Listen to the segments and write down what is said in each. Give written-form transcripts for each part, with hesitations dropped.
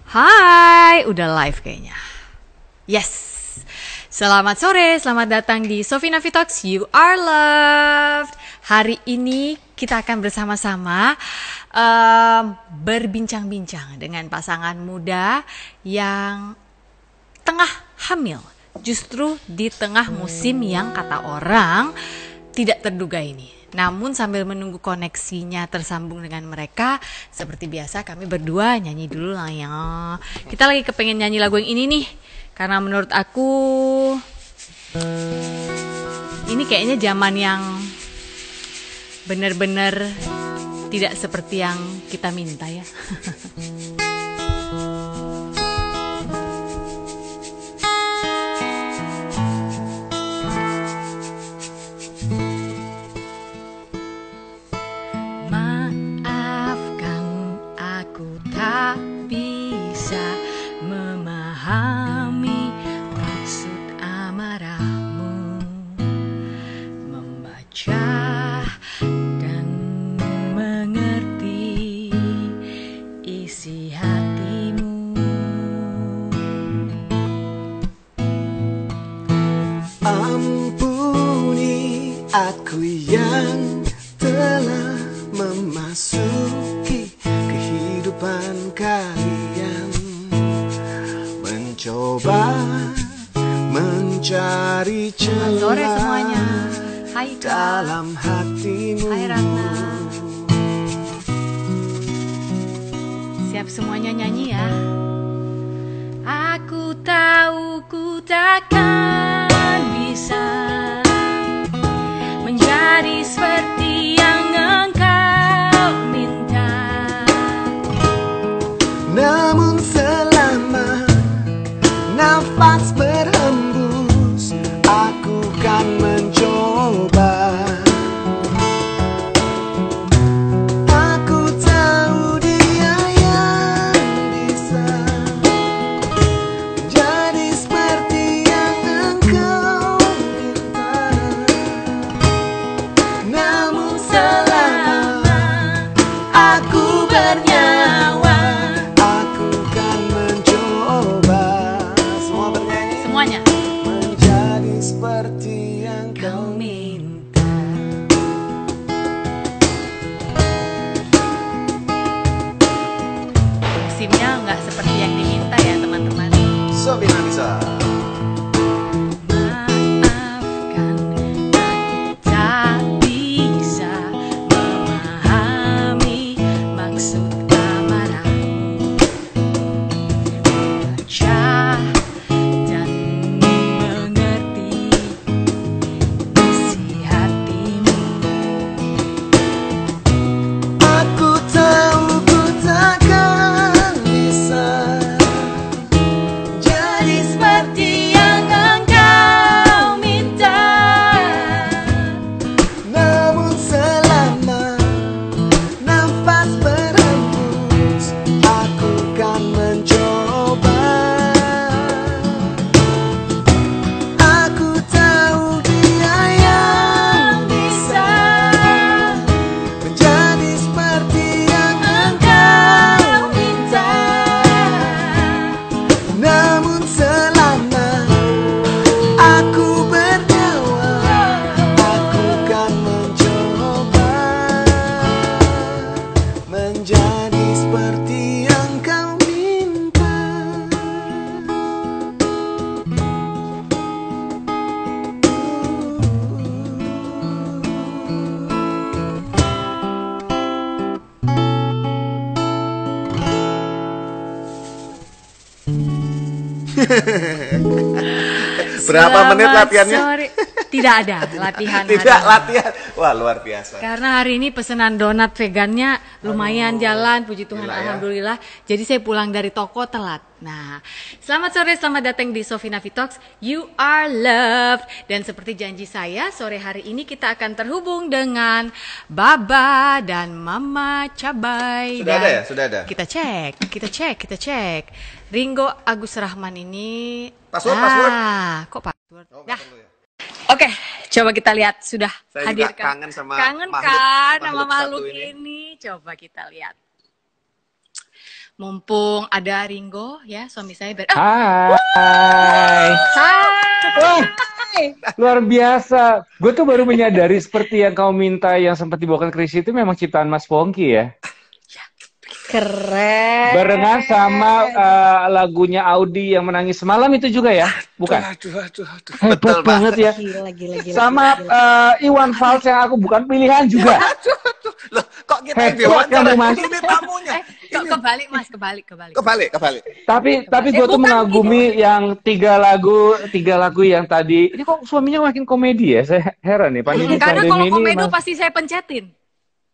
Hai, udah live kayaknya. Yes. Selamat sore, selamat datang di Sofina Vitox, You Are Loved. Hari ini kita akan bersama-sama berbincang-bincang dengan pasangan muda yang tengah hamil. Justru di tengah musim yang kata orang tidak terduga ini. Namun sambil menunggu koneksinya tersambung dengan mereka, seperti biasa kami berdua nyanyi dulu lah ya. Kita lagi kepengen nyanyi lagu yang ini nih, karena menurut aku ini kayaknya zaman yang benar-benar tidak seperti yang kita minta ya. Ampuni aku yang telah memasuki kehidupan kalian, mencoba mencari celah dalam hatimu. Hai Ratna. Siap semuanya nyanyi ya. Aku tahu ku takkan bisa menjadi seperti yang engkau minta, namun selama nafas berhembus aku kan mencoba. Aku tahu dia yang bisa menjadi seperti yang engkau minta, namun selama aku bernyawa aku kan mencoba. Semua bernyanyi, semuanya. Menjadi seperti yang kau minta. Musimnya nggak seperti yang diminta ya teman-teman. Sofina bisa. Maafkan aku tak bisa memahami maksud amarahmu, membaca dan mengerti isi hatimu. Aku tahu ku takkan bisa jadi seperti yang engkau minta, namun selama nafas berhembus aku kan mencoba. Aku tahu dia yang bisa menjadi seperti yang engkau minta, namun selama aku bernyawa aku kan mencoba menjadi seperti yang kau minta. Berapa menit Selamat latihannya? sore. Tidak ada latihan. Tidak hari ini. latihan. Wah, luar biasa. Karena hari ini pesanan donat vegannya lumayan jalan, puji Tuhan, gila ya. alhamdulillah. Jadi saya pulang dari toko telat. Nah, selamat sore, selamat datang di Sofina Vitox, You Are Loved. Dan seperti janji saya, sore hari ini kita akan terhubung dengan Baba dan Mama Cabai. Sudah Dan ada ya? Sudah ada. Kita cek. Ringo Agus Rahman ini. Password. Kok password? Oh, Dah. perlu ya? Oke, coba kita lihat sudah Saya hadir juga kangen sama kangen makhluk- kan sama makhluk satu makhluk ini. ini. Coba kita lihat. mumpung ada Ringo ya, suami saya Hai. Wah, luar biasa. Gue tuh baru menyadari seperti yang kau minta yang sempat dibawakan Chris itu memang ciptaan Mas Pongki ya. Keren. Barengan sama lagunya Audi yang menangis semalam itu juga ya? Bukan? Aduh. Hebat Betul banget ya. Gila. Sama Iwan Fals yang aku bukan pilihan juga. Loh, kok kita Hebat yang diwawancara? kamu, Mas. Ini tamunya. kok kebalik Mas, kebalik. Kebalik. Tapi gue tuh bukan mengagumi yang tiga lagu yang tadi. Ini kok suaminya makin komedi ya? Saya heran nih. Karena kalau Pandemi komedo ini pasti saya pencetin.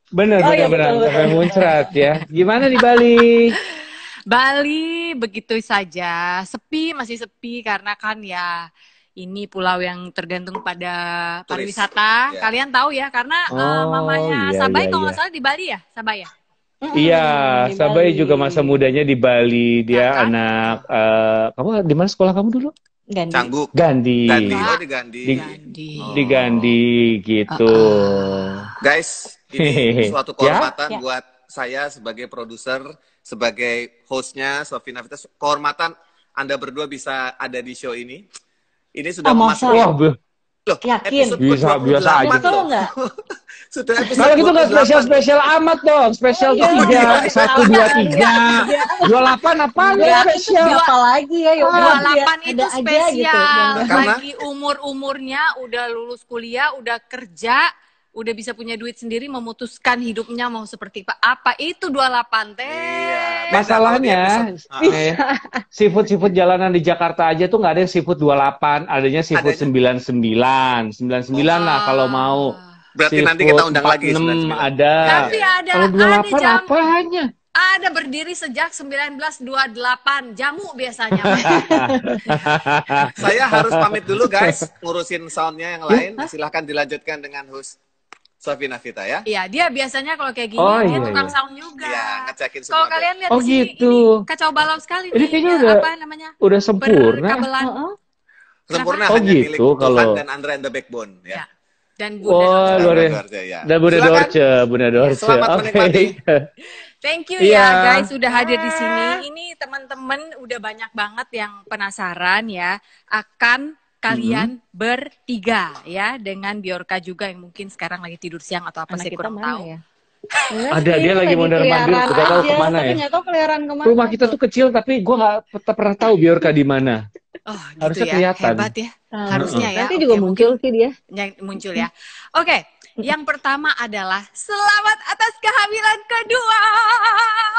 bener iya, betul. sampai muncrat ya. Gimana di Bali? Bali begitu saja, masih sepi karena kan ya ini pulau yang tergantung pada Turis. pariwisata. Ya. Kalian tahu ya, karena Oh, mamanya iya, Sabai iya, kalau iya. nggak salah di Bali ya, Sabai ya. Iya, Di Sabai Bali. juga masa mudanya di Bali. Dia Ya kan? anak kamu di mana sekolah kamu dulu? Gandhi. Cangguk. Gandhi. Gandhi. Nah. Oh, di Gandhi. Gandhi. Di Gandhi gitu. Guys, ini suatu kehormatan Ya. buat saya sebagai produser, sebagai hostnya Sofi Navita. Kehormatan Anda berdua bisa ada di show ini. Ini sudah Oh, memasuki masa? Wah, loh, Yakin? episode Bisa, ke-28 biasa aja. Betul loh. nggak? Sudah episode kalau gitu nggak 28. spesial amat dong. Spesial tuh tiga, satu, dua, tiga, 28 apaan ya spesial? Siapa lagi ya? Yuk, 28 itu ada aja spesial gitu. Karena- bagi umurnya udah lulus kuliah, udah kerja, udah bisa punya duit sendiri, memutuskan hidupnya mau seperti apa. Itu 28 teh. Iya. Beda Masalahnya, kalau di episode- seafood jalanan di Jakarta aja tuh nggak ada yang seafood 28, adanya seafood 99. 99 lah kalau mau. Berarti nanti Seafood kita undang lagi 46 99. ada. Tapi ada Kalau 28 jam. apanya? Ada berdiri sejak 1928, jamu biasanya. Saya harus pamit dulu guys, ngurusin soundnya yang lain. Silahkan dilanjutkan dengan host Sofi Navita ya. Iya, dia biasanya kalau kayak gini Oh, dia iya, tukang iya. sound juga. Iya, ngecekin semua. Kalau tuh. kalian lihat Oh, di sini, gitu. ini kacau balau sekali Ini nih. kayaknya Ya, udah- apa namanya? Udah sempurna. Berkabelan. Sempurna Oh, hanya milik gitu, Tuhan kalau- dan Andra and the Backbone Ya. ya. Dan Bunda Oh, Dorce. luar Bunda biasa. Dorce, ya. Dan Bunda Silakan. Dorce, Bunda Dorce. Selamat Oke. menikmati. Thank you Iya. ya guys sudah hadir di sini. Ini teman-teman udah banyak banget yang penasaran ya akan kalian bertiga ya dengan Biorka juga yang mungkin sekarang lagi tidur siang atau apa Anak saya kita kurang mana tahu. ya? Ada, dia lagi mondar-mandir, keliaran tidak tahu aja, kemana tapi ya. nggak tahu keliaran kemana. Rumah kita tuh kecil tapi gue nggak pernah tahu Biorka di mana. Oh, gitu Harusnya ya. kelihatan. Hebat ya. Nah, Harusnya ya. nanti Oke, juga mungkin muncul sih dia. yang muncul ya. Oke, yang pertama adalah selamat atas kehamilan kedua.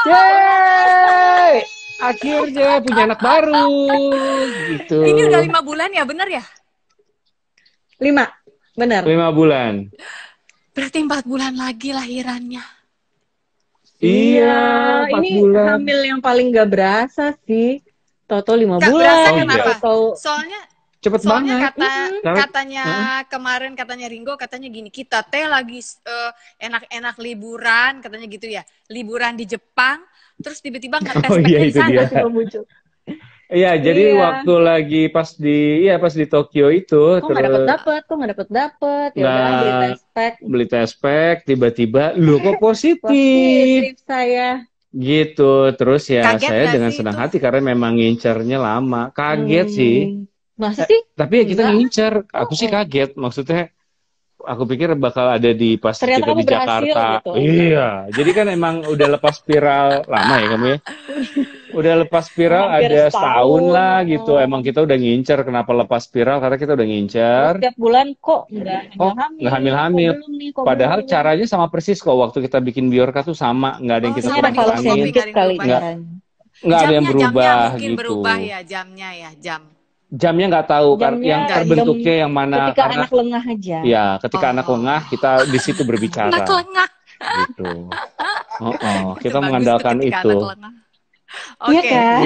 Yeay! Akhirnya punya anak baru. Gitu. Ini udah 5 bulan ya, bener ya? 5, benar. 5 bulan. Berarti 4 bulan lagi lahirannya. Iya, 4 ini bulan. hamil yang paling gak berasa sih. Toto 5 Nggak bulan. berasa Oh, kenapa? iya. Toto Soalnya Cepet Soalnya banget. katanya kemarin katanya Ringo katanya gini, kita teh lagi enak-enak liburan katanya gitu ya, liburan di Jepang, terus tiba-tiba ngetes Oh, iya, di itu sana. dia. tiba muncul. Iya, jadi Iya. waktu lagi pas di Tokyo itu Kok nggak dapet dapet. Ya udah Nggak. beli test pack. beli test pack, tiba-tiba lu kok positif. Positif saya. Gitu. Terus ya Kaget saya nggak dengan sih senang itu? hati karena memang ngincernya lama. Kaget sih. Masa sih? Tapi ya kita Enggak. ngincer. Aku sih kaget. Maksudnya aku pikir bakal ada di pas Ternyata kita kamu di berhasil Jakarta. gitu. Iya. Jadi kan emang udah lepas spiral lama ya kamu ya. Udah lepas spiral Hampir ada setahun. setahun lah gitu. Emang kita udah ngincer. Kenapa lepas spiral? Karena kita udah ngincer. Setiap bulan kok nggak nggak hamil-hamil. Kok belum nih, kok Padahal belum? caranya sama persis kok. Waktu kita bikin Biorka tuh sama. Nggak ada yang kita Ini ada sama kalau nih, kurang-kurangin. Sofi. sedikit kali Nggak. caranya. Nggak ada yang Jamnya berubah mungkin gitu. berubah ya, jamnya ya, jam. Jamnya nggak tahu. Jamnya Yang terbentuknya yang mana. Ketika Karena anak lengah aja. ya ketika Oh. anak lengah kita di situ berbicara. Anak lengah. Gitu. Kita Bagus mengandalkan tuh ketika itu. anak lengah. Oke. Iya kan?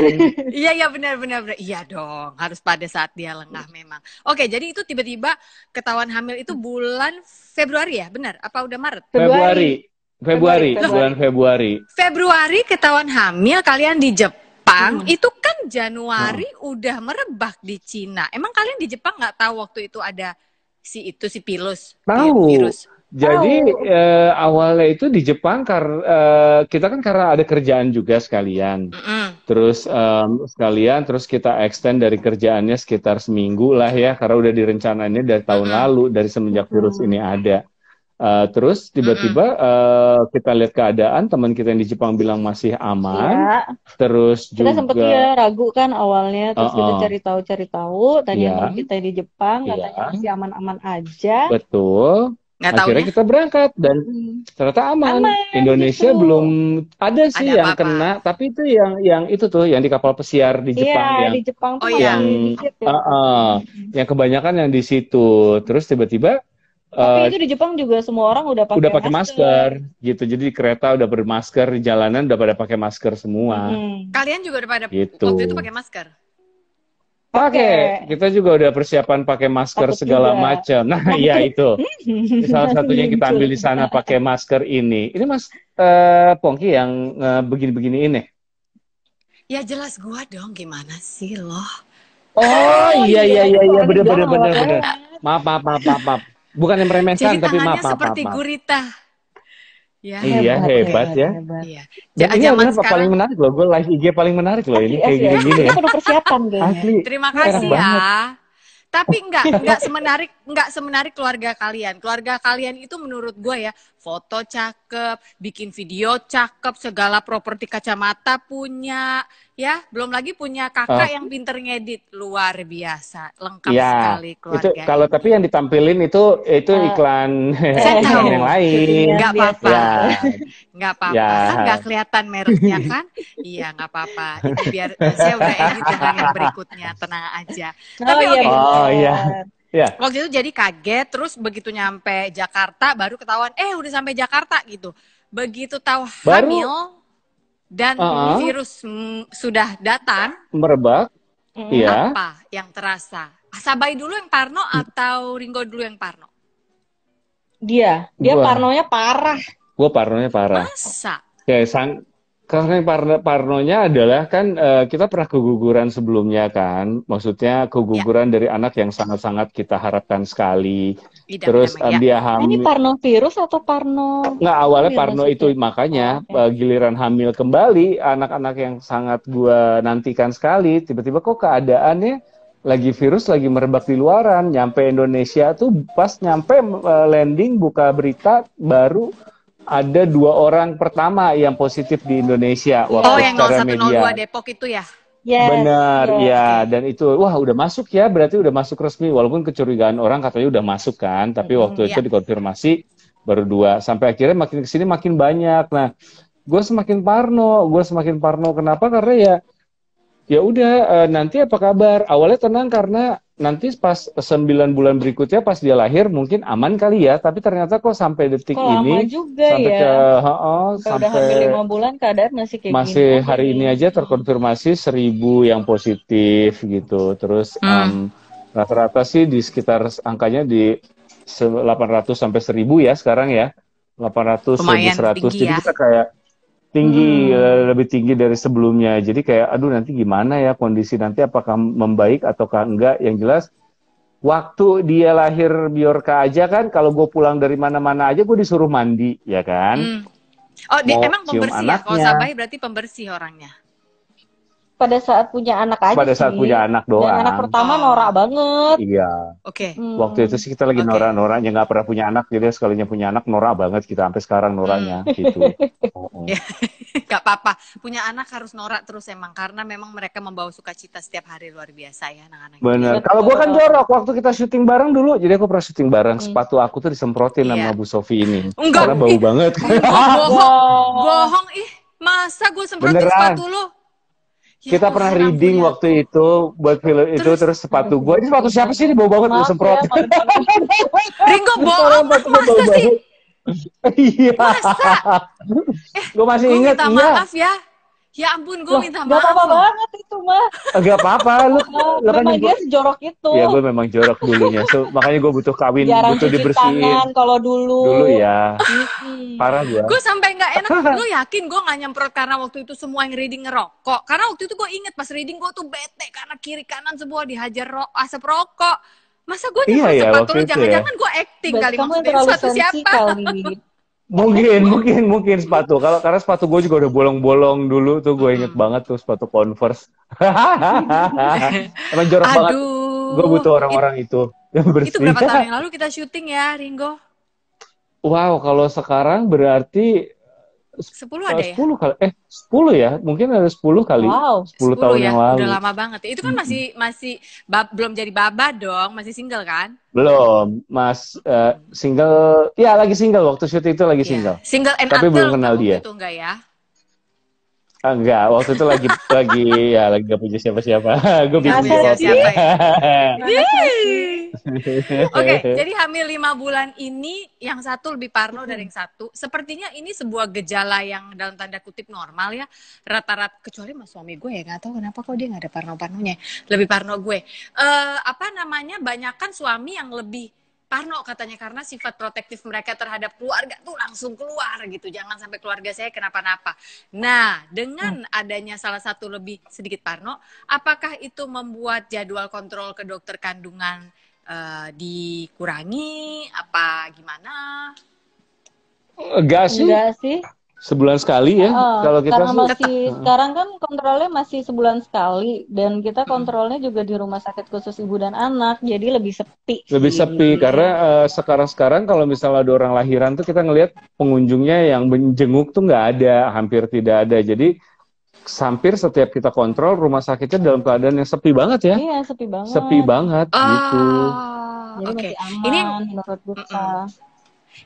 Iya benar. Iya dong, harus pada saat dia lengah memang. Oke, jadi itu tiba-tiba ketahuan hamil itu bulan Februari ya, benar? Apa udah Maret? Februari. Februari. Bulan Februari. Februari ketahuan hamil kalian di Jepang, itu kan Januari udah merebak di Cina. Emang kalian di Jepang nggak tahu waktu itu ada si Pilus? Tahu. Virus. Jadi awalnya itu di Jepang kita kan karena ada kerjaan juga sekalian. Terus sekalian terus kita extend dari kerjaannya sekitar seminggu lah ya karena udah direncanainnya dari tahun lalu dari semenjak virus ini ada. Terus tiba-tiba kita lihat keadaan teman kita yang di Jepang bilang masih aman. Iya. Terus Kita sempet juga ya ragu kan awalnya, terus kita cari tahu, tanya Iya. teman kita yang di Jepang, Iya. katanya masih aman-aman aja. betul. Nggak Akhirnya taunya kita berangkat dan ternyata aman. Indonesia gitu. belum ada sih ada yang apa-apa. kena, tapi itu yang itu tuh yang di kapal pesiar di Jepang Iya, yang di Jepang tuh Oh, iya. masih yang dikit ya. yang kebanyakan yang di situ. Terus tiba-tiba Tapi itu di Jepang juga semua orang udah udah pakai pakai masker gitu. Jadi di kereta udah bermasker, di jalanan udah pada pakai masker semua. Kalian juga udah pada Gitu. waktu itu pakai masker. Pakai, kita juga udah persiapan pakai masker Takut segala juga. macam. Nah, iya itu. Salah satunya yang kita ambil di sana pakai masker ini. Ini Mas Pongki yang begini-begini ini. Ya jelas gua dong, gimana sih lo? Oh iya bener. Gawat. Maaf. Bukan yang meremehkan Jadi tapi tangannya maaf. seperti gurita. Ya. Iya, hebat ya. Iya. Dan ini Zaman adalah paling sekarang. menarik loh. Gue live IG paling menarik loh ini kayak Asli, gini-gini ya. Ini penuh persiapan kayaknya. Asli. Terima Enak kasih banget. ya. Tapi enggak semenarik keluarga kalian. Keluarga kalian itu menurut gue ya, foto cakep, bikin video cakep, segala properti kacamata punya, ya. Belum lagi punya kakak yang pinter ngedit, luar biasa, lengkap Ya, sekali itu keluarga. kalau tapi yang ditampilin itu iklan Saya tahu. iklan yang lain. Nggak apa-apa. Ya, Nggak apa-apa, Ya. kan nggak kelihatan mereknya kan? Iya, nggak apa-apa. Itu biar saya udah edit dengan yang berikutnya, tenang aja. Tapi iya, oke. Oh iya. Ya. Waktu itu jadi kaget, terus begitu nyampe Jakarta baru ketahuan, udah sampai Jakarta gitu. Begitu tahu Baru- hamil dan virus sudah datang, Merebak. Iya. apa yang terasa? Sabai dulu yang Parno atau Ringo dulu yang Parno? Dia Gua. parnonya parah. Gue parnonya parah. Masa? Karena parnonya adalah kan kita pernah keguguran sebelumnya kan, maksudnya keguguran dari anak yang sangat-sangat kita harapkan sekali. Idam-idam, Terus ya. dia Ini hamil. parno virus atau parno? Nggak, awalnya hamil parno maksudnya? itu makanya Oh, giliran hamil kembali anak-anak yang sangat gua nantikan sekali, tiba-tiba kok keadaannya lagi virus lagi merebak di luaran, nyampe Indonesia tuh pas nyampe landing buka berita baru ada 2 orang pertama yang positif di Indonesia Oh, waktu yang secara 0102 media. Depok itu ya? Yes. Benar, yes. ya. Dan itu, wah udah masuk ya, berarti udah masuk resmi. Walaupun kecurigaan orang katanya udah masuk kan, tapi waktu itu iya. dikonfirmasi baru 2. Sampai akhirnya makin kesini makin banyak. Nah, gue semakin parno. Kenapa? Karena ya udah nanti apa kabar? Awalnya tenang karena nanti pas 9 bulan berikutnya pas dia lahir mungkin aman kali ya, tapi ternyata kok sampai detik Kok lama ini juga sampai ya? ke Udah hampir 5 bulan keadaan masih kayak masih gini. hari ini aja terkonfirmasi 1.000 yang positif gitu. Terus rata-rata sih di sekitar angkanya di 800 sampai 1.000 ya sekarang ya. 800 Lumayan 1.100. tinggi Jadi ya. kita kayak tinggi, lebih tinggi dari sebelumnya. Jadi kayak aduh nanti gimana ya kondisi nanti, apakah membaik ataukah enggak. Yang jelas waktu dia lahir Biorka aja kan, kalau gue pulang dari mana-mana aja gue disuruh mandi ya kan. Oh, dia Mau emang cium pembersih ya? Kalau anaknya. Sabai berarti pembersih orangnya. Pada saat punya anak aja Pada saat sih. punya anak Dan doang. anak pertama Oh. norak banget. Iya. Oke. Waktu itu sih kita lagi Oke. norak-noraknya, nggak pernah punya anak, jadi sekalinya punya anak norak banget kita sampai sekarang noraknya gitu. Ya, gak apa-apa. Punya anak harus norak terus emang, karena memang mereka membawa sukacita setiap hari, luar biasa ya anak-anak. Bener. Kalau gue kan jorok waktu kita syuting bareng dulu, jadi aku pernah syuting bareng. Sepatu aku tuh disemprotin Iya. sama Bu Sofi ini, Enggak, karena bau ih. banget. Bohong ih. Masa gue semprotin Beneran. sepatu lu? Ya Kita pernah Tuhan, reading ampun ya. waktu itu buat film itu, terus sepatu gue, ini sepatu siapa sih, ini bau banget, gue Maaf semprot. ya, maaf. Ringo bohong, masa sih? Iya. Gue masih Gue inget, minta iya. maaf ya. Ya ampun, gue minta Gak maaf apa-apa loh. banget itu mah. Gak apa-apa, lu kan Memang dia nyebut. sejorok itu. Ya gue memang jorok dulunya, so, makanya gue butuh kawin, Jarang butuh cuci dibersihin. tangan kalau dulu. Dulu ya, parah gue. Gue sampai nggak enak. Lu yakin gue nggak nyemprot karena waktu itu semua yang reading ngerokok? Karena waktu itu gue inget pas reading gue tuh bete karena kiri kanan semua dihajar asap rokok. Masa gue Iya nyemprot ya sepatu waktu lu? itu ya. Jangan-jangan gue acting Berarti kali kamu yang maksudnya. terlalu Sepatu sensi siapa? kali. Mungkin sepatu. Karena sepatu gue juga udah bolong-bolong dulu tuh, gue inget banget tuh sepatu Converse. Emang jorok banget. Gue Aduh, butuh orang-orang itu yang itu bersih. berapa tahun yang lalu kita syuting ya, Ringo? Wow, kalau sekarang berarti 10 ada ya? 10 kali. 10 ya? Mungkin ada 10 kali. Wow. 10 10 tahun ya, yang udah lalu. lama banget. Itu kan masih belum jadi baba dong, masih single kan? Belum, Mas. Single. Ya, lagi single. Waktu syuting itu lagi Iya. single. Single and Tapi belum until kenal waktu dia. itu enggak ya? Enggak, waktu itu lagi lagi gak punya siapa-siapa. Gue Nggak bisnis punya roti. siapa ya? Yeay. Oke, jadi hamil 5 bulan ini yang satu lebih parno dari yang satu. Sepertinya ini sebuah gejala yang dalam tanda kutip normal ya. Rata-rata, kecuali mas suami gue ya, nggak tahu kenapa kok dia nggak ada parno-parnonya. Lebih parno gue. Banyakan suami yang lebih parno katanya karena sifat protektif mereka terhadap keluarga tuh langsung keluar gitu. Jangan sampai keluarga saya kenapa-napa. Nah, dengan adanya salah satu lebih sedikit parno, apakah itu membuat jadwal kontrol ke dokter kandungan dikurangi? Apa gimana? Enggak sih. Enggak sih. Sebulan sekali ya. Kalau kita Karena sih. masih sekarang kan kontrolnya masih sebulan sekali dan kita kontrolnya juga di rumah sakit khusus ibu dan anak, jadi lebih sepi. Lebih sepi karena sekarang kalau misalnya ada orang lahiran tuh kita ngelihat pengunjungnya yang menjenguk tuh nggak ada, hampir tidak ada. Jadi hampir setiap kita kontrol rumah sakitnya dalam keadaan yang sepi banget ya. Iya, sepi banget. Sepi banget gitu. Jadi Oke. masih aman Ini menurut kita.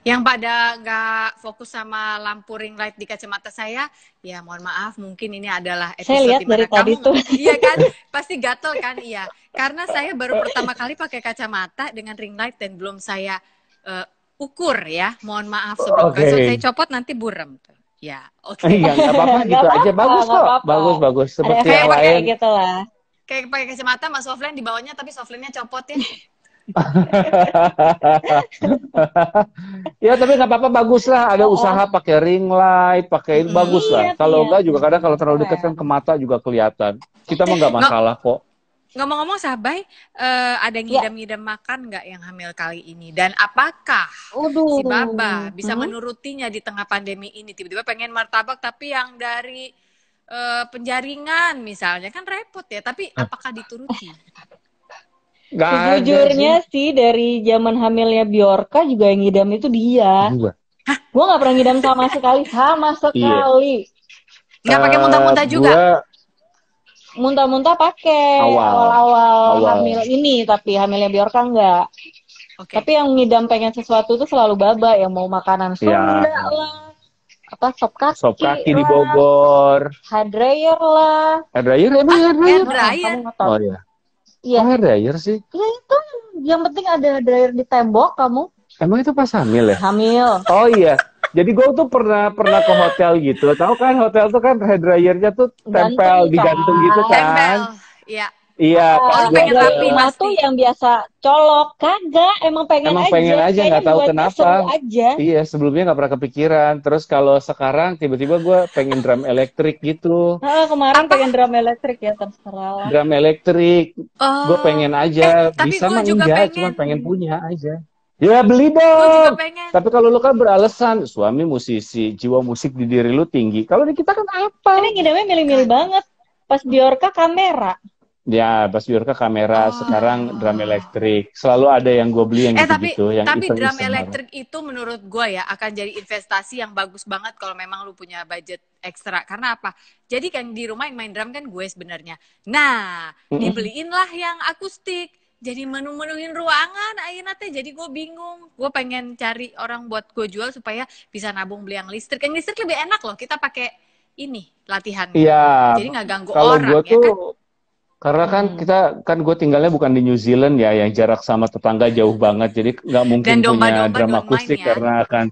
yang pada nggak fokus sama lampu ring light di kacamata saya, ya mohon maaf, mungkin ini adalah episode Saya lihat dimana dari tadi kamu, tuh. iya kan, pasti gatel kan, iya. Karena saya baru pertama kali pakai kacamata dengan ring light dan belum saya ukur ya, mohon maaf sebelum saya copot nanti burem tuh. Ya, oke. Iya, nggak apa-apa gitu aja, bagus kok, bagus. Seperti yang lain. Gitu lah. Kayak pakai kacamata, Mas Soflen di bawahnya, tapi Soflennya copot ya. Ya tapi nggak apa-apa, bagus lah ada usaha pakai ring light, pakai bagus lah. Kalau enggak juga kadang kalau terlalu dekat kan ke mata juga kelihatan. Kita mah nggak masalah kok. Ngomong-ngomong Sabai, ada ngidam-ngidam makan nggak yang hamil kali ini? Dan apakah si Baba bisa menurutinya di tengah pandemi ini? Tiba-tiba pengen martabak tapi yang dari penjaringan misalnya, kan repot ya. Tapi apakah dituruti? Sejujurnya sih dari zaman hamilnya Bjorka juga yang ngidam itu dia. Gue nggak pernah ngidam sama sekali. Nggak pakai muntah-muntah juga? Muntah-muntah pakai awal-awal hamil ini, tapi hamilnya Bjorka enggak. Tapi yang ngidam pengen sesuatu tuh selalu Baba, yang mau makanan Sunda lah, apa sop kaki di Bogor, hair dryer lah. Hair dryer emang hair dryer? Oh iya. Iya. Hair dryer sih? Iya itu, yang penting ada dryer di tembok kamu. Emang itu pas hamil ya? Hamil. Oh iya. Jadi gue tuh pernah ke hotel gitu. Tahu kan hotel tuh kan hair dryernya tuh tempel digantung gitu kan? Tempel. Iya. Iya. Lu pengen rapi pasti. Tuh yang biasa colok, kagak. Emang pengen aja. Nggak tahu kenapa. Aja. Iya, sebelumnya nggak pernah kepikiran. Terus kalau sekarang tiba-tiba gue pengen drum elektrik gitu. Kemarin pengen drum elektrik ya, terserah lah. Drum elektrik. Gue pengen aja. Bisa mah enggak, cuma pengen punya aja. Ya beli dong. Tapi kalau lu kan beralasan suami musisi, jiwa musik di diri lu tinggi. Kalau di kita kan apa? Ini ngidamnya milih-milih banget. Pas Bjorka kamera. Ya, pas Bjorka kamera, sekarang drum elektrik. Selalu ada yang gue beli yang gitu-gitu. Tapi drum elektrik itu menurut gue ya akan jadi investasi yang bagus banget kalau memang lu punya budget ekstra. Karena apa? Jadi kan di rumah yang main drum kan gue sebenarnya. Nah, dibeliinlah yang akustik. Jadi menuhin ruangan ayeuna teh, jadi gue bingung. Gue pengen cari orang buat gue jual supaya bisa nabung beli yang listrik. Yang listrik lebih enak loh, kita pakai ini latihan. Iya. Jadi nggak ganggu kalau orang gua ya tuh, kan. Karena kan gue tinggalnya bukan di New Zealand ya, yang jarak sama tetangga jauh banget. Jadi nggak mungkin punya drum akustik ya. Karena akan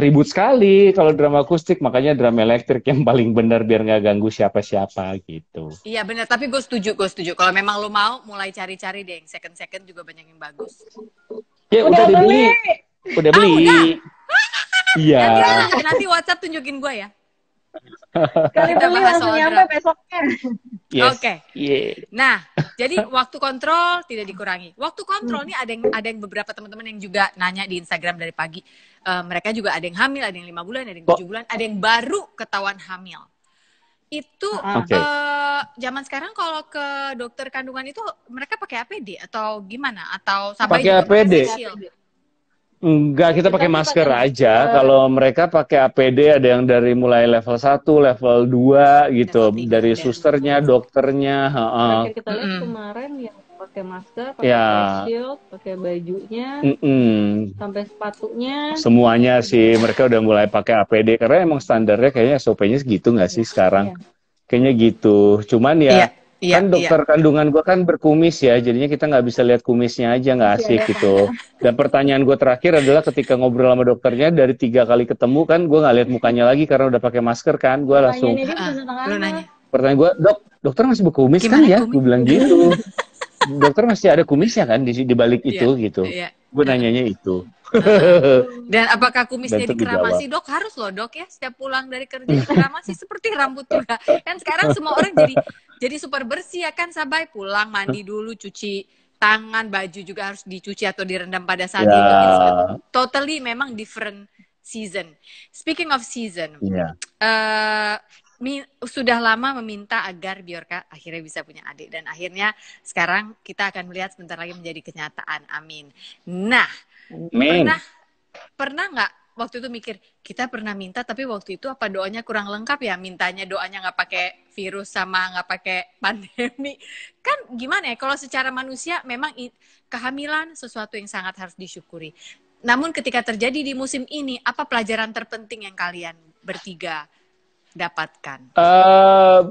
ribut sekali kalau drum akustik, makanya drum elektrik yang paling benar biar nggak ganggu siapa-siapa gitu. Iya benar, tapi gue setuju. Kalau memang lo mau, mulai cari-cari deh, second juga banyak yang bagus. Ya udah dibeli, udah beli. Iya. Nanti WhatsApp tunjukin gue ya. Kali Kita beli bahas langsung soal nyampe drug. besoknya. Yes. Oke. Yeah. Nah, jadi waktu kontrol tidak dikurangi. Waktu kontrol nih ada yang beberapa teman-teman yang juga nanya di Instagram dari pagi. Mereka juga ada yang hamil, ada yang 5 bulan, ada yang 7 bulan, ada yang baru ketahuan hamil. Itu zaman sekarang kalau ke dokter kandungan itu mereka pakai APD atau gimana? Atau sampai Pakai juga pakai APD. face shield? Enggak, kita pakai masker aja. Kalau mereka pakai APD, ada yang dari mulai level 1, level 2 gitu. Level 3 dari udah. susternya, dokternya. Terakhir kita lihat kemarin yang pakai masker, pakai face shield, pakai bajunya, sampai sepatunya. Semuanya sih, mereka udah mulai pakai APD. Karena emang standarnya kayaknya SOP-nya segitu nggak sih sekarang? Kayaknya gitu. Cuman ya, kan dokter kandungan gue kan berkumis ya, jadinya kita nggak bisa lihat kumisnya aja, nggak asik gitu. Dan pertanyaan gue terakhir adalah ketika ngobrol sama dokternya, dari 3 kali ketemu kan, gue nggak lihat mukanya lagi karena udah pakai masker kan, gue langsung. Pertanyaan gue, dokter masih berkumis kan ya? Gue bilang gitu. Dokter masih ada kumisnya kan di balik itu gitu. Gue nanyanya itu. Dan apakah kumisnya dikeramasi? Dok, harus loh dok ya, setiap pulang dari kerja dikeramasi seperti rambut juga. Kan sekarang semua orang jadi super bersih ya kan, Sabai, pulang mandi dulu, cuci tangan, baju juga harus dicuci atau direndam pada saat itu. Totally memang different season. Speaking of season, sudah lama meminta agar Bjorka akhirnya bisa punya adik, dan akhirnya sekarang kita akan melihat sebentar lagi menjadi kenyataan. Amin. Nah, pernah nggak waktu itu mikir, kita pernah minta tapi waktu itu apa doanya kurang lengkap ya, mintanya doanya nggak pakai virus sama nggak pakai pandemi. Kan gimana ya, kalau secara manusia memang kehamilan sesuatu yang sangat harus disyukuri. Namun ketika terjadi di musim ini, apa pelajaran terpenting yang kalian bertiga dapatkan?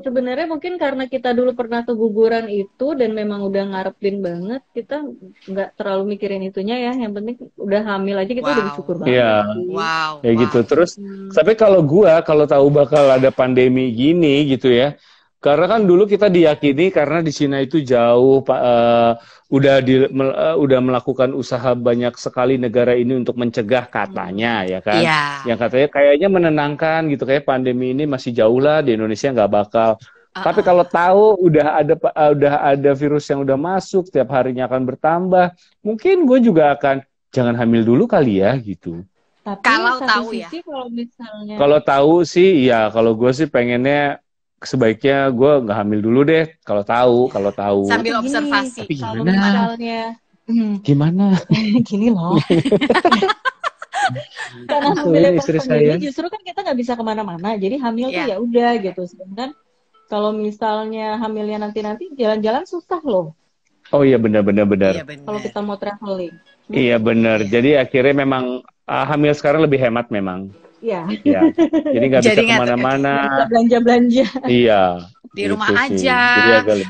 Sebenarnya mungkin karena kita dulu pernah keguguran itu dan memang udah ngarepin banget, kita nggak terlalu mikirin itunya ya. Yang penting udah hamil aja kita udah bersyukur banget. Ya gitu. Terus tapi kalau tahu bakal ada pandemi gini gitu ya. Karena kan dulu kita diyakini karena di Cina itu jauh udah melakukan usaha banyak sekali negara ini untuk mencegah katanya ya kan. Yang katanya kayaknya menenangkan gitu, kayak pandemi ini masih jauh lah, di Indonesia nggak bakal. Tapi kalau tahu udah ada virus yang udah masuk, tiap harinya akan bertambah, mungkin gue juga akan jangan hamil dulu kali ya gitu. Tapi kalau tahu ya. Kalau tahu sih ya, kalau gue sih pengennya sebaiknya gue nggak hamil dulu deh kalau tahu. Sambil observasi. Tapi gimana? Gini loh. Karena hamilnya istri saya justru kan kita nggak bisa kemana-mana, jadi hamil tuh ya udah gitu. Sedangkan kalau misalnya hamilnya nanti jalan-jalan susah loh. Oh iya benar. Kalau kita mau traveling. Iya benar. Jadi akhirnya memang hamil sekarang lebih hemat memang. Iya. Jadi nggak bisa kemana-mana. Belanja. Iya. Di rumah aja,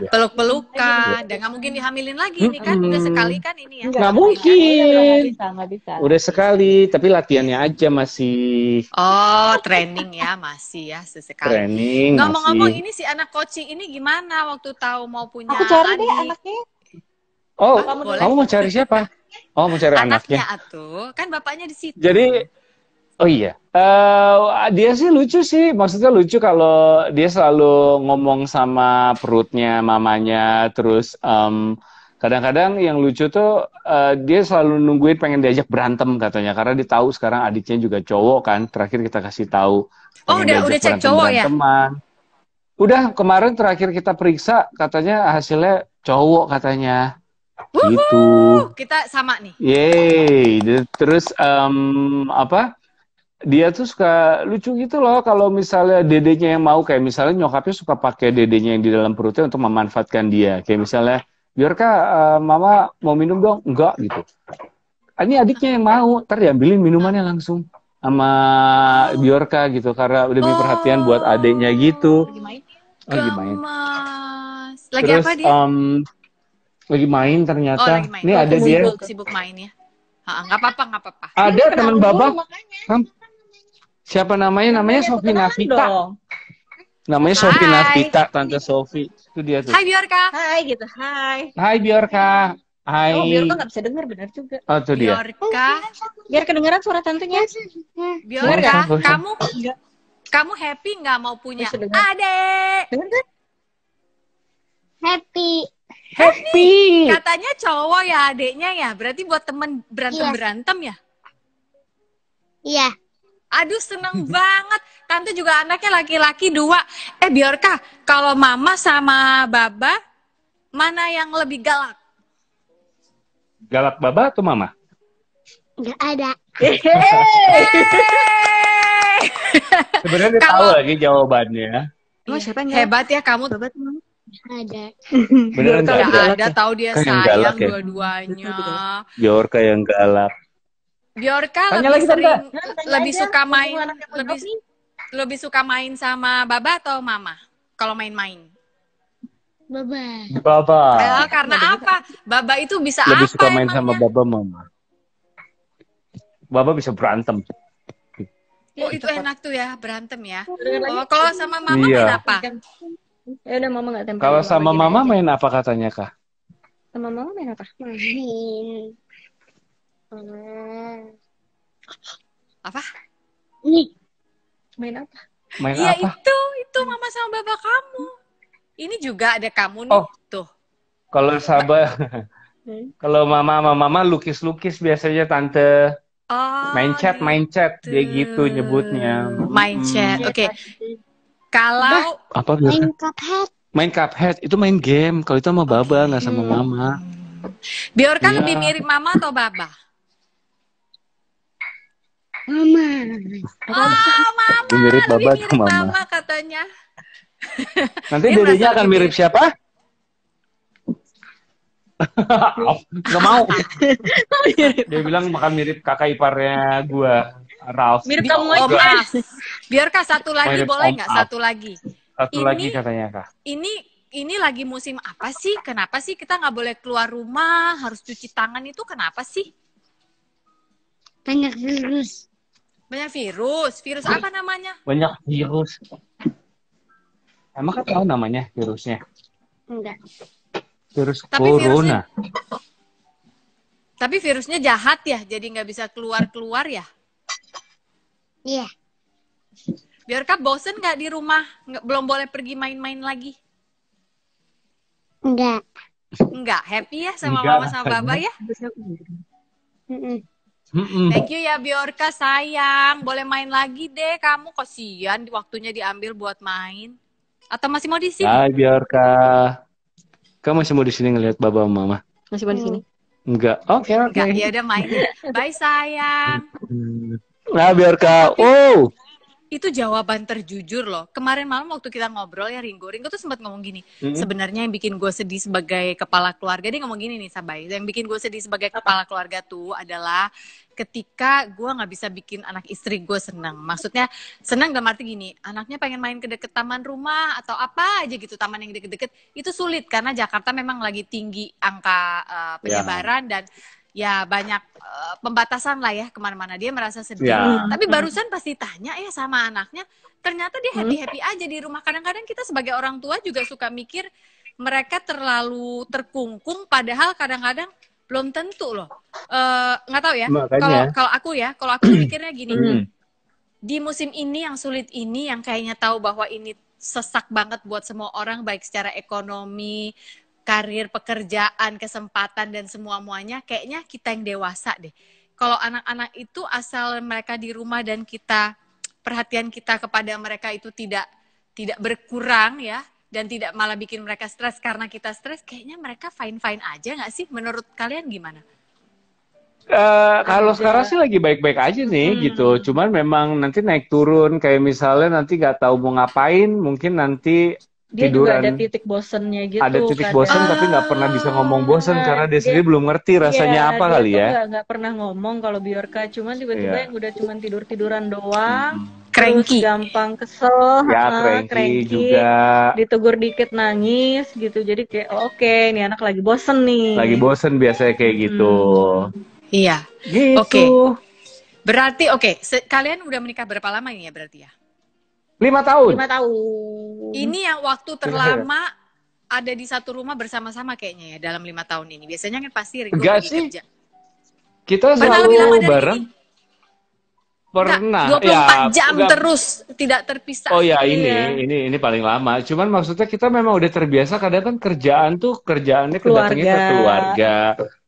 peluk-pelukan, dan nggak mungkin dihamilin lagi nih kan, udah sekali kan ini ya. Nggak mungkin. Nggak bisa. Udah sekali, tapi latihannya aja masih. Oh, training ya masih ya sesekali. Training. Ngomong-ngomong ini si anak Koci ini gimana waktu tahu mau punya Aku cari adik? deh anaknya. Oh, kamu mau cari siapa? Oh, mau cari anaknya. Atuh, kan bapaknya di situ. Jadi, oh iya, dia sih lucu sih. Maksudnya lucu kalau dia selalu ngomong sama perutnya mamanya. Terus kadang-kadang yang lucu tuh dia selalu nungguin pengen diajak berantem katanya. Karena dia tahu sekarang adiknya juga cowok kan. Terakhir kita kasih tahu. Oh, udah cek cowok ya? Udah, kemarin terakhir kita periksa katanya hasilnya cowok katanya. Gitu. Kita sama nih. Yeay. Terus dia tuh suka lucu gitu loh kalau misalnya dedenya yang mau, kayak misalnya nyokapnya suka pakai dedenya yang di dalam perutnya untuk memanfaatkan dia. Kayak misalnya, Bjorka, mama mau minum dong? Enggak gitu. Ini adiknya yang mau, ntar diambilin minumannya langsung sama Bjorka gitu, karena udah lebih perhatian buat adiknya gitu. Lagi main. Lagi terus, apa dia? Lagi main ternyata. Lagi main. Ini ada dia. Sibuk main ya. Nggak apa-apa. Ada teman Babang. Siapa namanya? Namanya Sofi Nafita. Namanya Sofi Nafita, Tante Sofi. Itu dia tuh. Hai Bjorka. Hai gitu. Hai Bjorka. Hai. Oh, Bjorka nggak bisa dengar, benar juga. Oh, itu dia. Bjorka. Biar kedengeran suara tantenya. Bjorka, kamu Kamu happy nggak mau punya Bisa dengar. adek? Dengar kan? Happy. Happy. Katanya cowok ya adeknya ya. Berarti buat temen berantem ya? Iya. Aduh seneng banget. Tante juga anaknya laki-laki 2. Biorka, kalau mama sama baba, mana yang lebih galak? Galak baba atau mama? Nggak ada. Sebenarnya dia tahu lagi jawabannya. Emang siapa yang Hebat ya kamu. Ada. Beneran Nggak galak ada, ya? tahu dia Kan yang sayang galak ya? dua-duanya. Biorka yang galak. Biorka Tanya lebih lagi, Tante. sering, Tanya lebih aja, suka main, hubungan anaknya lebih Jovi. lebih suka main sama baba atau mama? Kalau main-main. Bye-bye. Baba. Karena apa? Baba itu bisa Lebih apa suka main sama emangnya? baba mama. Baba bisa berantem. Oh itu enak tuh ya, berantem ya. Dengar lagi. Oh, kalau sama mama Iya. main apa? Ya udah mama nggak tempel. Kalau sama gini mama aja. main apa katanya kah? Sama mama main apa? Main. Apa? Nih. Main apa? Main Iya apa? itu mama sama baba kamu. Ini juga ada kamu nih. Oh. Tuh. Kalau sabar, kalau mama sama mama lukis-lukis biasanya tante. Oh, Main chat, dia gitu nyebutnya. Main chat. Oke. Kalau Apa Main Biorka? Cuphead. Main Cuphead, itu main game. Kalau itu sama baba, nggak sama mama. Biorka Iya. lebih mirip mama atau baba? Mama. Oh, mama. Dia mirip baba Lebih atau mirip mama? mama katanya. Nanti Dia dedenya merasa akan lebih mirip siapa? Nggak mau. Dia bilang bakal mirip kakak iparnya gua, Ralph. Mirip Bi- kamu oh, aja. maaf. Biorka satu lagi Mirip boleh Om nggak? Al. Satu lagi. Satu Ini- lagi katanya kak. Ini lagi musim apa sih? Kenapa sih kita nggak boleh keluar rumah? Harus cuci tangan itu kenapa sih? Banyak virus. Banyak virus. Virus apa namanya? Banyak virus. Emang kan tahu namanya virusnya? Enggak. Virus Tapi corona. Tapi virusnya jahat ya, jadi nggak bisa keluar-keluar ya. Iya. Biarkah bosen nggak di rumah? Belum boleh pergi main-main lagi? Enggak. Nggak, happy ya sama Enggak, mama sama baba ya? Mm-mm. Mm-mm. Thank you ya Biorka, sayang. Boleh main lagi deh, kamu kasihan waktunya diambil buat main. Atau masih mau di sini? Hai Biorka. Kamu masih mau di sini ngelihat baba sama mama? Masih di sini. Enggak. Oke. Enggak, ya udah main. Bye sayang. Nah Biorka. Oh. Itu jawaban terjujur loh. Kemarin malam waktu kita ngobrol ya Ringo tuh sempat ngomong gini. Sebenarnya yang bikin gue sedih sebagai kepala keluarga, dia ngomong gini nih Sabai. Yang bikin gue sedih sebagai kepala keluarga tuh adalah ketika gue nggak bisa bikin anak istri gue senang. Maksudnya senang dalam arti gini, anaknya pengen main ke deket taman rumah atau apa aja gitu, taman yang deket-deket. Itu sulit karena Jakarta memang lagi tinggi angka penyebaran dan ya banyak pembatasan lah ya kemana-mana. Dia merasa sedih. Ya. Tapi barusan pasti tanya ya sama anaknya, ternyata dia happy-happy aja di rumah. Kadang-kadang kita sebagai orang tua juga suka mikir mereka terlalu terkungkung, padahal kadang-kadang belum tentu loh. Nggak tahu ya. Makanya. Kalau aku mikirnya gini. Di musim ini yang sulit ini, yang kayaknya tahu bahwa ini sesak banget buat semua orang, baik secara ekonomi, karir, pekerjaan, kesempatan, dan semua-muanya, kayaknya kita yang dewasa deh. Kalau anak-anak itu asal mereka di rumah dan perhatian kita kepada mereka itu tidak berkurang ya, dan tidak malah bikin mereka stres karena kita stres, kayaknya mereka fine-fine aja nggak sih? Menurut kalian gimana? Kalau sekarang sih lagi baik-baik aja nih gitu. Cuman memang nanti naik turun, kayak misalnya nanti nggak tahu mau ngapain, mungkin nanti Dia tiduran. juga ada titik bosennya gitu. Ada titik kadang. bosen tapi nggak pernah bisa ngomong bosen karena dia sendiri belum ngerti rasanya apa dia kali tuh ya. nggak pernah ngomong kalau Biorka, cuman tiba-tiba Iya. yang udah cuman tidur-tiduran doang. Cranky. Terus gampang kesel, Ya cranky juga. ditegur dikit nangis gitu. Jadi kayak oke, nih anak lagi bosen nih. Lagi bosen biasanya kayak gitu. Iya. Gitu. Oke. Berarti kalian udah menikah berapa lama ini ya berarti ya? 5 tahun. 5 tahun. Ini yang waktu terlama ada di satu rumah bersama-sama kayaknya ya dalam 5 tahun ini. Biasanya kan pasti Ringo Enggak pergi sih. kerja. Kita Pernah lebih lama selalu dari bareng. ini? Pernah. 24 jam enggak. terus tidak terpisah. Oh ya, ini paling lama. Cuman maksudnya kita memang udah terbiasa, kadang kan kerjaannya kedatangnya ke keluarga.